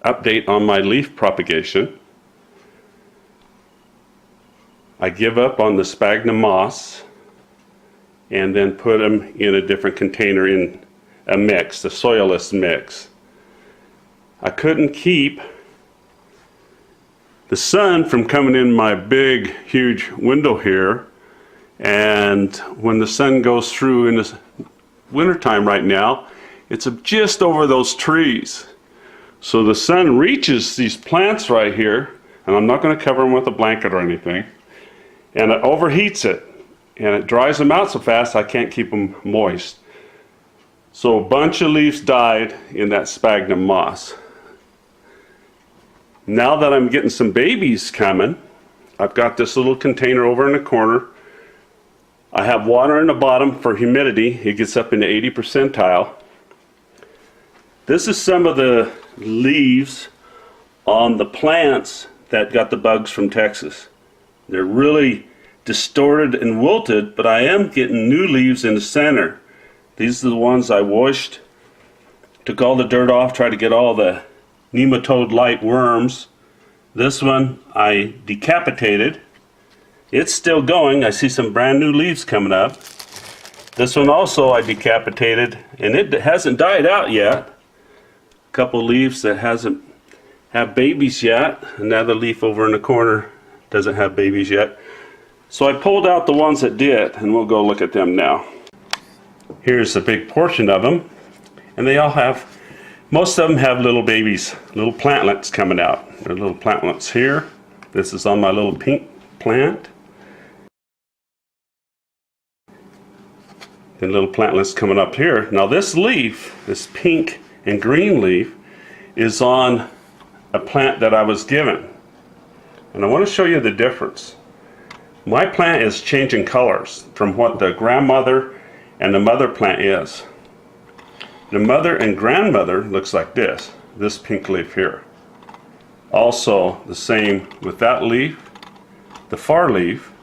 update on my leaf propagation. I give up on the sphagnum moss and then put them in a different container in a mix, the soilless mix. I couldn't keep the sun from coming in my big huge window here, and when the sun goes through in the wintertime right now, it's just over those trees. So the sun reaches these plants right here, and I'm not going to cover them with a blanket or anything, and it overheats it and it dries them out so fast I can't keep them moist. So a bunch of leaves died in that sphagnum moss. Now that I'm getting some babies coming, I've got this little container over in the corner. I have water in the bottom for humidity. It gets up into 80 percentile. This is some of the leaves on the plants that got the bugs from Texas. They're really distorted and wilted, but I am getting new leaves in the center. These are the ones I washed, took all the dirt off, tried to get all the nematode-like worms. This one I decapitated. It's still going. I see some brand new leaves coming up. This one also I decapitated, and it hasn't died out yet. A couple leaves that hasn't have babies yet. Another leaf over in the corner doesn't have babies yet. So I pulled out the ones that did, and we'll go look at them now. Here's a big portion of them, and they all have, most of them have little babies, little plantlets coming out. There are little plantlets here. This is on my little pink plant. And little plantlets coming up here. Now this leaf, this pink and green leaf, is on a plant that I was given. And I want to show you the difference. My plant is changing colors from what the grandmother and the mother plant is. The mother and grandmother looks like this pink leaf here. Also the same with that leaf, the far leaf.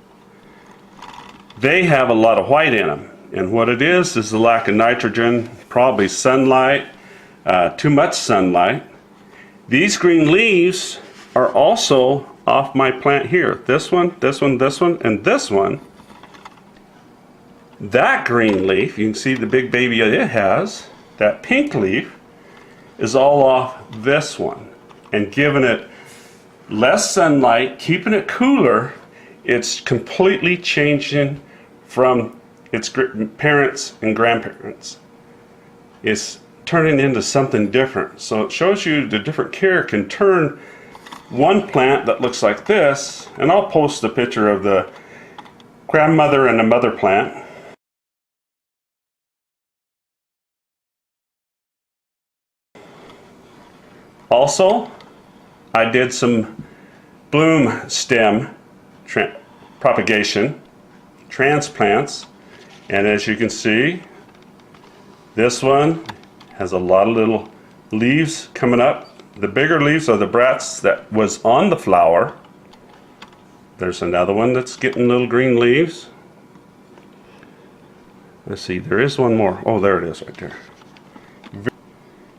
They have a lot of white in them, and what it is the lack of nitrogen, probably sunlight, too much sunlight. These green leaves are also off my plant here. This one, this one, this one, and this one. That green leaf, you can see the big baby it has, that pink leaf, is all off this one, and giving it less sunlight, keeping it cooler. It's completely changing from its parents and grandparents. It's turning into something different. So it shows you the different care can turn one plant that looks like this, and I'll post a picture of the grandmother and the mother plant. Also, I did some bloom stem propagation, transplants, and as you can see, this one has a lot of little leaves coming up. The bigger leaves are the bracts that was on the flower. There's another one that's getting little green leaves. Let's see, there is one more. Oh, there it is right there.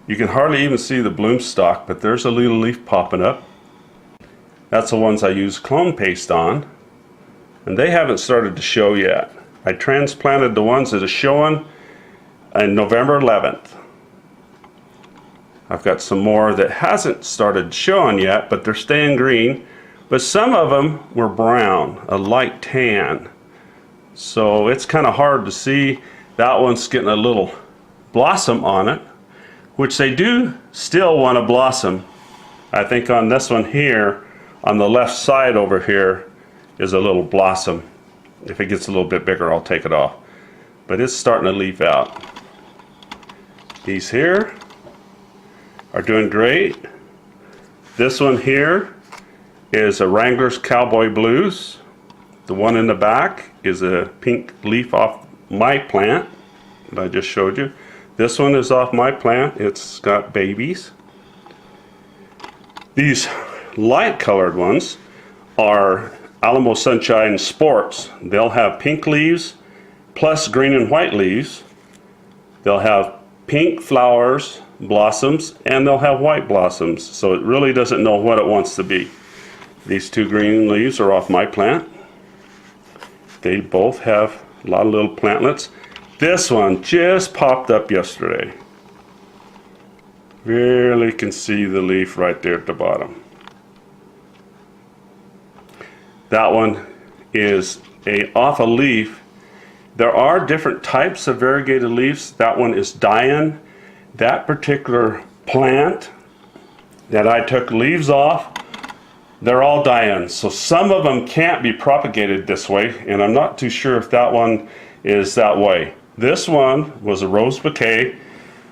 You can hardly even see the bloom stalk, but there's a little leaf popping up. That's the ones I use clone paste on, and they haven't started to show yet. I transplanted the ones that are showing on November 11th. I've got some more that hasn't started showing yet, but they're staying green. But some of them were brown, a light tan. So it's kind of hard to see. That one's getting a little blossom on it, which they do still want to blossom. I think on this one here, on the left side over here, is a little blossom. If it gets a little bit bigger, I'll take it off. But it's starting to leaf out. These here are doing great. This one here is a Wrangler's Cowboy Blues. The one in the back is a pink leaf off my plant that I just showed you. This one is off my plant. It's got babies. These light colored ones are Alamo Sunshine Sports. They'll have pink leaves plus green and white leaves. They'll have pink flowers blossoms and they'll have white blossoms. So it really doesn't know what it wants to be. These two green leaves are off my plant. They both have a lot of little plantlets. This one just popped up yesterday. Barely can see the leaf right there at the bottom. That one is off a leaf. There are different types of variegated leaves. That one is dying. That particular plant that I took leaves off, they're all dying. So some of them can't be propagated this way, and I'm not too sure if that one is that way. This one was a rose bouquet.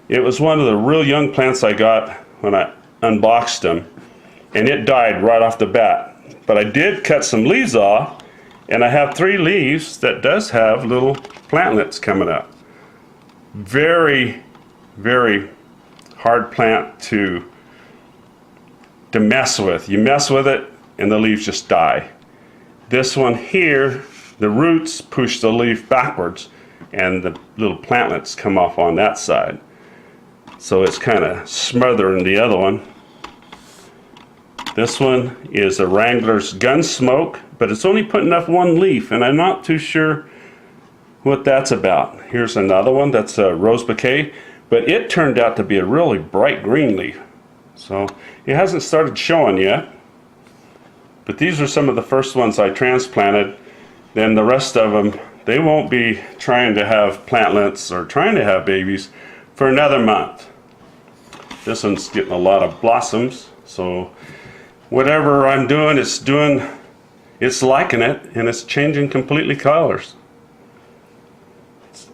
It was one of the real young plants I got when I unboxed them, and it died right off the bat. But I did cut some leaves off, and I have 3 leaves that does have little plantlets coming up. Very, very hard plant to mess with. You mess with it and the leaves just die. This one here, the roots push the leaf backwards and the little plantlets come off on that side. So it's kind of smothering the other one. This one is a Wrangler's Gunsmoke, but it's only putting up 1 leaf, and I'm not too sure what that's about. Here's another one that's a rose bouquet, but it turned out to be a really bright green leaf. So it hasn't started showing yet. But these are some of the first ones I transplanted. Then the rest of them, they won't be trying to have plantlets or trying to have babies for another month. This one's getting a lot of blossoms, so whatever I'm doing, it's liking it, and it's changing completely colors. It's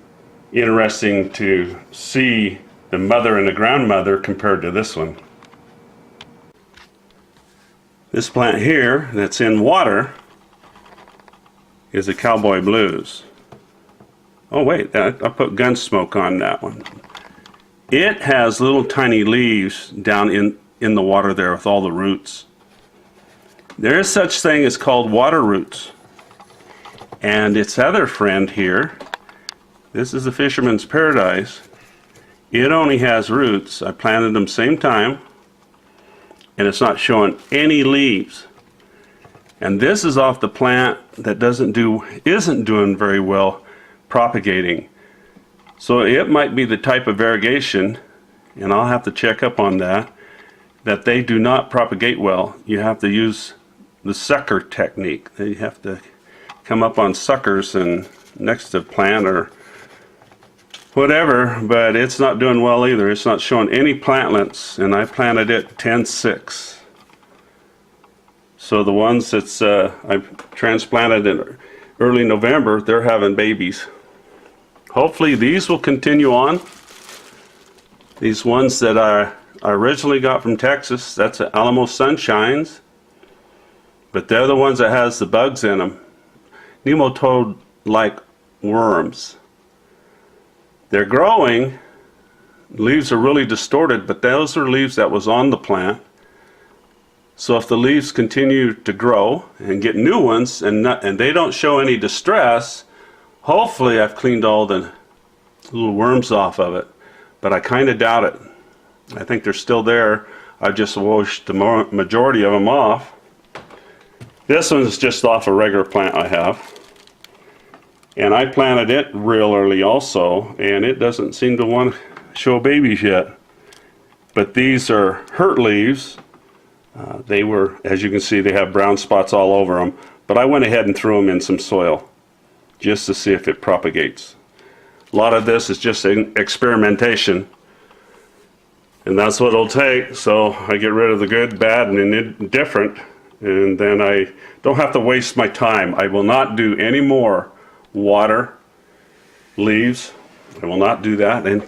interesting to see the mother and the grandmother compared to this one. This plant here that's in water is a Cowboy Blues. Oh wait, I put Gunsmoke on that one. It has little tiny leaves down in the water there with all the roots. There is such thing as called water roots. And its other friend here, this is the Fisherman's Paradise. It only has roots. I planted them same time, and it's not showing any leaves. And this is off the plant that isn't doing very well propagating. So it might be the type of variegation, and I'll have to check up on that they do not propagate well. You have to use the sucker technique. They have to come up on suckers and next to plant or whatever, but it's not doing well either. It's not showing any plantlets, and I planted it 10-6. So the ones that's I transplanted in early November, they're having babies. Hopefully these will continue on. These ones that I originally got from Texas, that's Alamo Sunshines, but they're the ones that has the bugs in them. Nematode-like worms. They're growing. Leaves are really distorted, but those are leaves that was on the plant. So if the leaves continue to grow and get new ones and they don't show any distress, hopefully I've cleaned all the little worms off of it. But I kind of doubt it. I think they're still there. I've just washed the majority of them off. This one's just off a regular plant I have. And I planted it real early also, and it doesn't seem to want to show babies yet. But these are hurt leaves. They were, as you can see, they have brown spots all over them. But I went ahead and threw them in some soil just to see if it propagates. A lot of this is just experimentation. And that's what it'll take. So I get rid of the good, bad, and indifferent. And then I don't have to waste my time. I will not do any more water leaves. I will not do that, and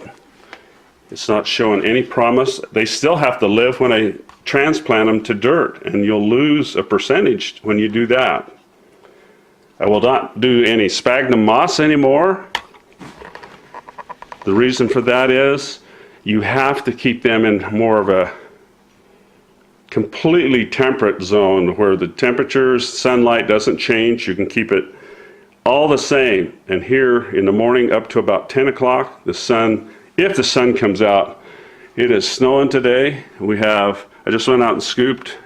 it's not showing any promise. They still have to live when I transplant them to dirt, and you'll lose a percentage when you do that. I will not do any sphagnum moss anymore. The reason for that is you have to keep them in more of a completely temperate zone where the temperatures, sunlight doesn't change. You can keep it all the same. And here in the morning up to about 10 o'clock, the sun, if the sun comes out, It is snowing today. I just went out and scooped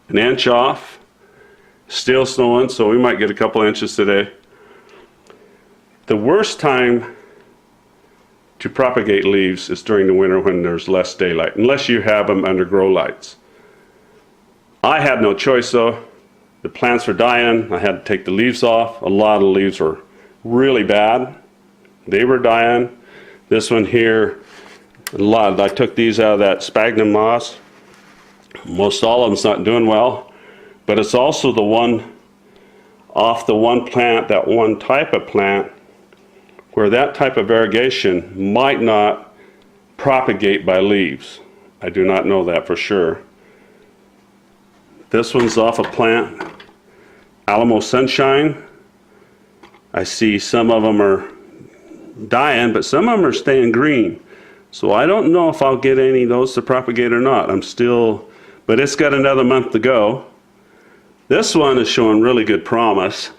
an inch off. Still snowing, so we might get a couple inches today. The worst time to propagate leaves is during the winter when there's less daylight, unless you have them under grow lights. I had no choice though. The plants were dying. I had to take the leaves off. A lot of the leaves were really bad. They were dying. This one here, I took these out of that sphagnum moss. Most all of them's not doing well, but it's also the one off the one plant, that one type of plant, where that type of variegation might not propagate by leaves. I do not know that for sure. This one's off a plant, Alamo Sunshine. I see some of them are dying, but some of them are staying green. So I don't know if I'll get any of those to propagate or not. But it's got another month to go. This one is showing really good promise.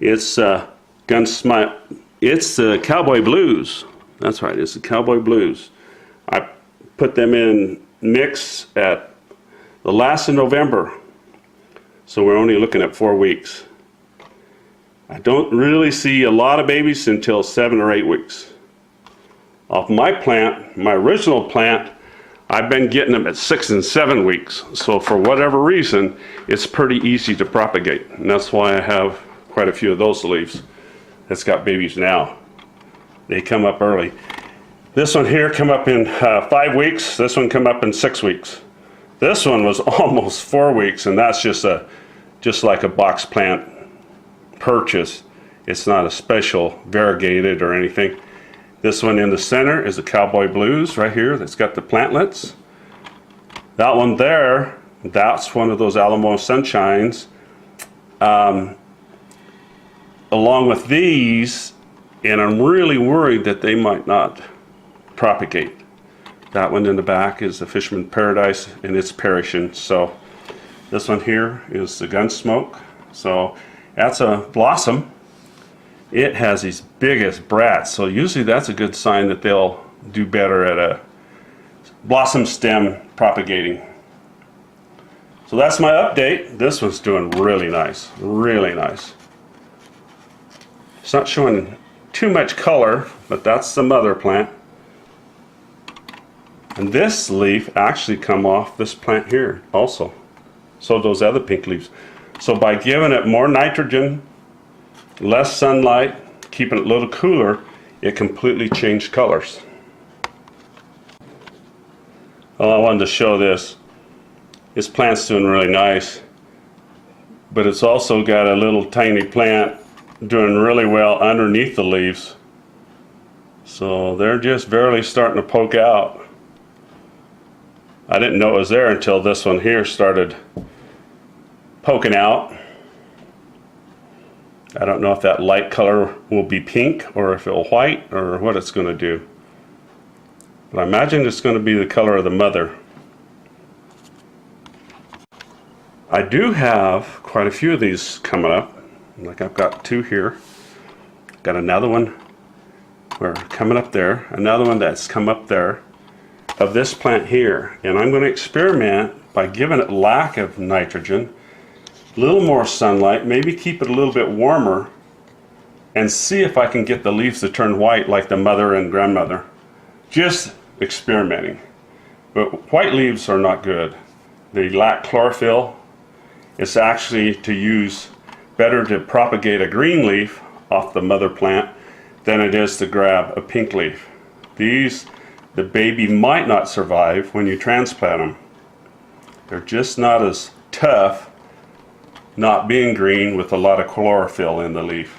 It's it's the Cowboy Blues. That's right, it's the Cowboy Blues. I put them in mix at the last of November. So we're only looking at 4 weeks. I don't really see a lot of babies until 7 or 8 weeks. Off my plant, my original plant, I've been getting them at 6 and 7 weeks. So for whatever reason, it's pretty easy to propagate. And that's why I have quite a few of those leaves that's got babies now. They come up early. This one here come up in 5 weeks. This one come up in 6 weeks. This one was almost 4 weeks, and that's just like a box plant purchase. It's not a special variegated or anything. This one in the center is the Cowboy Blues right here that's got the plantlets. That one there, that's one of those Alamo Sunshines. Along with these, and I'm really worried that they might not propagate. That one in the back is the Fisherman Paradise, and it's perishing. So this one here is the Gunsmoke. So that's a blossom. It has these biggest brats, so usually that's a good sign that they'll do better at a blossom stem propagating. So that's my update. This one's doing really nice, really nice. It's not showing too much color, but that's the mother plant. And this leaf actually come off this plant here also. So those other pink leaves. So by giving it more nitrogen, less sunlight, keeping it a little cooler, it completely changed colors. Well, I wanted to show this. This plant's doing really nice, but it's also got a little tiny plant doing really well underneath the leaves. So they're just barely starting to poke out. I didn't know it was there until this one here started poking out. I don't know if that light color will be pink or if it'll white or what it's going to do. But I imagine it's going to be the color of the mother. I do have quite a few of these coming up. Like I've got 2 here. Got another one coming up there. Another one that's come up there of this plant here. And I'm going to experiment by giving it lack of nitrogen, a little more sunlight, maybe keep it a little bit warmer, and see if I can get the leaves to turn white like the mother and grandmother. Just experimenting. But white leaves are not good. They lack chlorophyll. It's actually better to propagate a green leaf off the mother plant than it is to grab a pink leaf. These, the baby might not survive when you transplant them. They're just not as tough not being green with a lot of chlorophyll in the leaf.